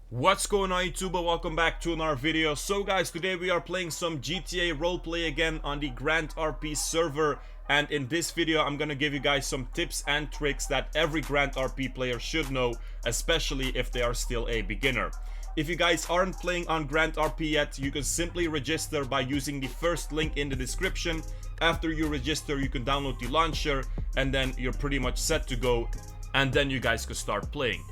What's going on YouTube? Welcome back to another video. So guys, today we are playing some GTA roleplay again on the Grand RP server, and in this video I'm gonna give you guys some tips and tricks that every Grand RP player should know, especially if they are still a beginner. If you guys aren't playing on Grand RP yet, you can simply register by using the first link in the description. After you register, you can download the launcher and then you're pretty much set to go, and then you guys can start playing.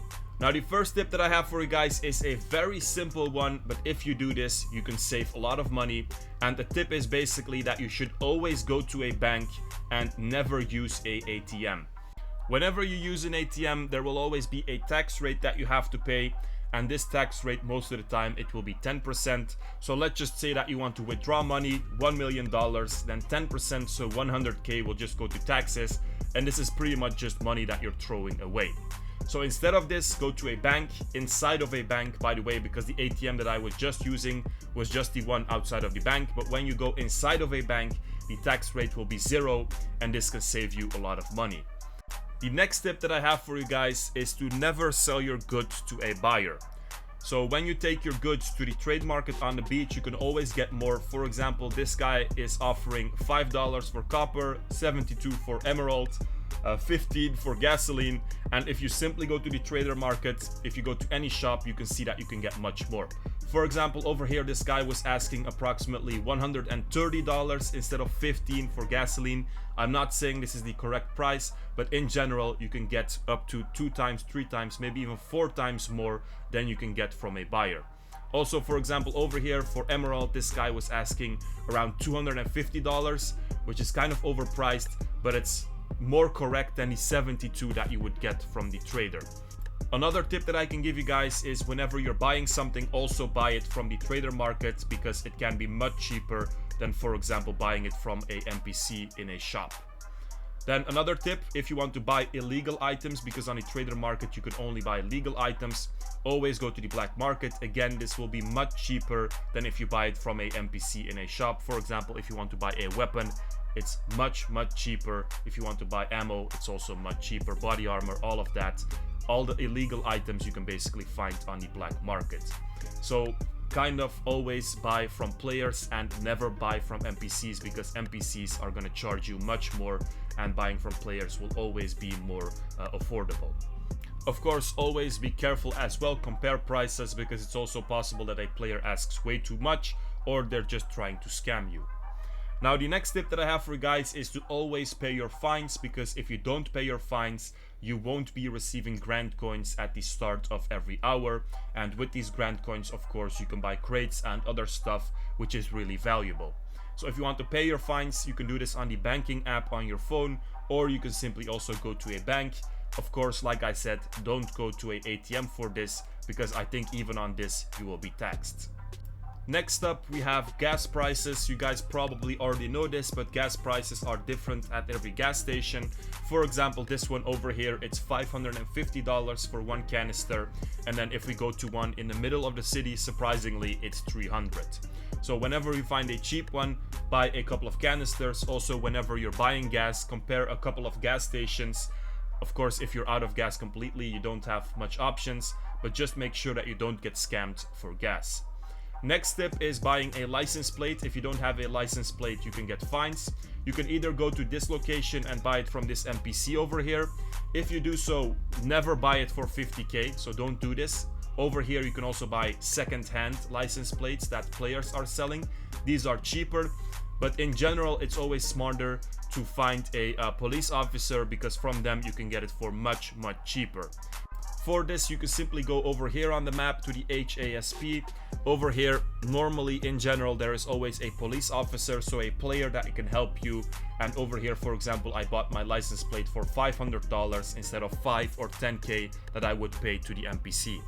Now the first tip that I have for you guys is a very simple one, but if you do this you can save a lot of money, and the tip is basically that you should always go to a bank and never use a ATM. Whenever you use an ATM there will always be a tax rate that you have to pay, and this tax rate most of the time it will be 10%. So let's just say that you want to withdraw money, $1 million, then 10%, so 100k will just go to taxes, and this is pretty much just money that you're throwing away. So instead of this, go to a bank, inside of a bank, by the way, because the ATM that I was just using was just the one outside of the bank. But when you go inside of a bank, the tax rate will be 0, and this can save you a lot of money. The next tip that I have for you guys is to never sell your goods to a buyer. So when you take your goods to the trade market on the beach, you can always get more. For example, this guy is offering $5 for copper, 72 for emerald, 15 for gasoline, and if you simply go to the trader market, if you go to any shop, you can see that you can get much more. For example, over here this guy was asking approximately $130 instead of 15 for gasoline. I'm not saying this is the correct price, but in general you can get up to 2 times, 3 times, maybe even 4 times more than you can get from a buyer. Also, for example, over here for emerald, this guy was asking around $250, which is kind of overpriced, but it's more correct than the 72 that you would get from the trader. Another tip that I can give you guys is whenever you're buying something, also buy it from the trader market, because it can be much cheaper than, for example, buying it from a NPC in a shop. Then another tip, if you want to buy illegal items, because on the trader market you can only buy legal items, always go to the black market. Again, this will be much cheaper than if you buy it from a NPC in a shop. For example, if you want to buy a weapon, it's much cheaper. If you want to buy ammo, it's also much cheaper. Body armor, all of that. All the illegal items you can basically find on the black market. So kind of always buy from players and never buy from NPCs, because NPCs are going to charge you much more, and buying from players will always be more affordable. Of course, always be careful as well, compare prices, because it's also possible that a player asks way too much, or they're just trying to scam you. Now the next tip that I have for you guys is to always pay your fines, because if you don't pay your fines, you won't be receiving grand coins at the start of every hour, and with these grand coins of course you can buy crates and other stuff which is really valuable. So if you want to pay your fines, you can do this on the banking app on your phone, or you can simply also go to a bank. Of course, like I said, don't go to a ATM for this, because I think even on this you will be taxed. Next up, we have gas prices. You guys probably already know this, but gas prices are different at every gas station. For example, this one over here, it's $550 for 1 canister, and then if we go to one in the middle of the city, surprisingly, it's $300. So whenever you find a cheap one, buy a couple of canisters. Also, whenever you're buying gas, compare a couple of gas stations. Of course, if you're out of gas completely, you don't have much options, but just make sure that you don't get scammed for gas. Next tip is buying a license plate. If you don't have a license plate, you can get fines. You can either go to this location and buy it from this NPC over here. If you do so, never buy it for 50k, so don't do this. Over here you can also buy second-hand license plates that players are selling. These are cheaper, but in general it's always smarter to find a police officer, because from them you can get it for much cheaper. For this, you can simply go over here on the map to the HASP. Over here, normally in general, there is always a police officer, so a player that can help you. And over here, for example, I bought my license plate for $500 instead of 5 or 10k that I would pay to the NPC.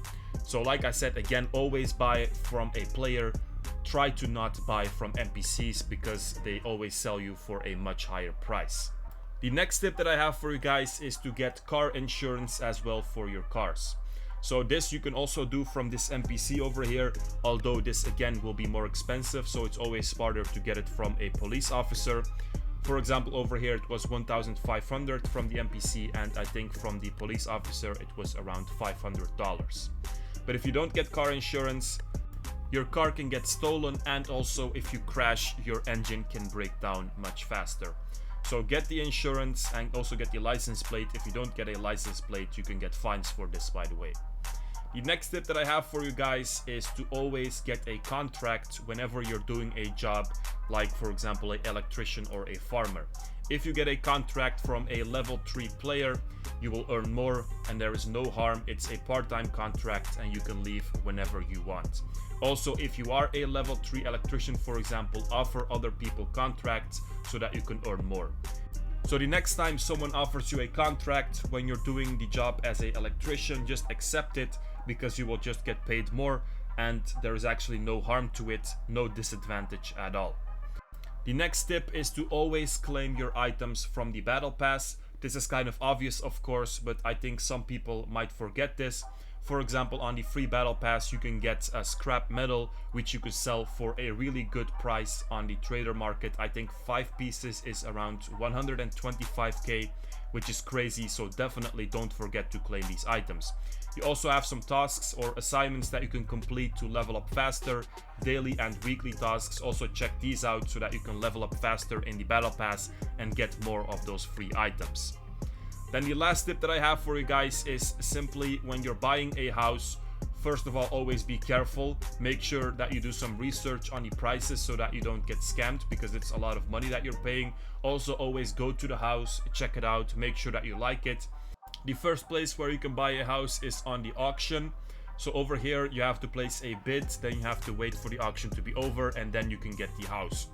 So like I said, again, always buy from a player. Try to not buy from NPCs, because they always sell you for a much higher price. The next tip that I have for you guys is to get car insurance as well for your cars. So this you can also do from this NPC over here, although this again will be more expensive, so it's always smarter to get it from a police officer. For example, over here it was 1,500 from the NPC, and I think from the police officer it was around $500. But if you don't get car insurance, your car can get stolen, and also if you crash, your engine can break down much faster. So get the insurance and also get the license plate. If you don't get a license plate, you can get fines for this, by the way. The next tip that I have for you guys is to always get a contract whenever you're doing a job, like for example an electrician or a farmer. If you get a contract from a level 3 player, you will earn more, and there is no harm. It's a part-time contract and you can leave whenever you want. Also, if you are a level 3 electrician, for example, offer other people contracts so that you can earn more. So the next time someone offers you a contract when you're doing the job as an electrician, just accept it, because you will just get paid more and there is actually no harm to it, no disadvantage at all. The next tip is to always claim your items from the battle pass. This is kind of obvious, of course, but I think some people might forget this. For example, on the free battle pass, you can get a scrap metal, which you could sell for a really good price on the trader market. I think 5 pieces is around 125k, which is crazy. So definitely don't forget to claim these items. You also have some tasks or assignments that you can complete to level up faster. Daily and weekly tasks. Also check these out so that you can level up faster in the battle pass and get more of those free items. Then the last tip that I have for you guys is simply when you're buying a house, first of all, always be careful. Make sure that you do some research on the prices so that you don't get scammed, because it's a lot of money that you're paying. Also, always go to the house, check it out, make sure that you like it. The first place where you can buy a house is on the auction. So over here you have to place a bid, then you have to wait for the auction to be over, and then you can get the house.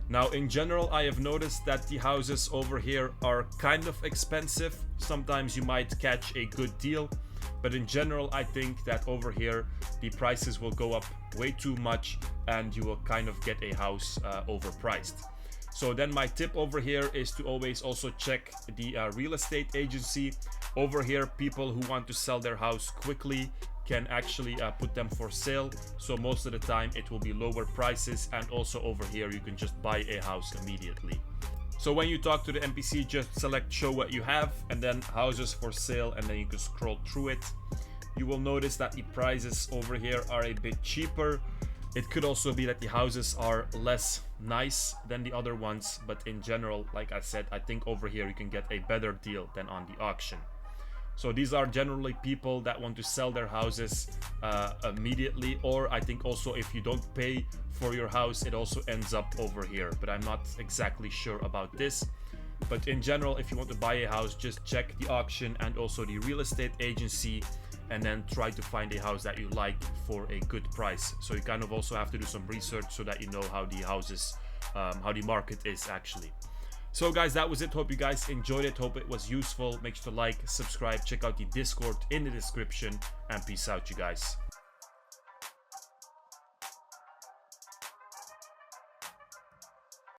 Now in general, I have noticed that the houses over here are kind of expensive. Sometimes you might catch a good deal, but in general I think that over here the prices will go up way too much and you will kind of get a house overpriced. So then my tip over here is to always also check the real estate agency. Over here, people who want to sell their house quickly can actually put them for sale. So most of the time it will be lower prices, and also over here you can just buy a house immediately. So when you talk to the NPC, just select show what you have and then houses for sale, and then you can scroll through it. You will notice that the prices over here are a bit cheaper. It could also be that the houses are less nice than the other ones, but in general, like I said, I think over here you can get a better deal than on the auction. So these are generally people that want to sell their houses immediately, or I think also if you don't pay for your house, it also ends up over here, but I'm not exactly sure about this. But in general, if you want to buy a house, just check the auction and also the real estate agency, and then try to find a house that you like for a good price. So you kind of also have to do some research so that you know how the houses, how the market is actually. So guys, that was it. Hope you guys enjoyed it. Hope it was useful. Make sure to like, subscribe, check out the Discord in the description, and peace out, you guys.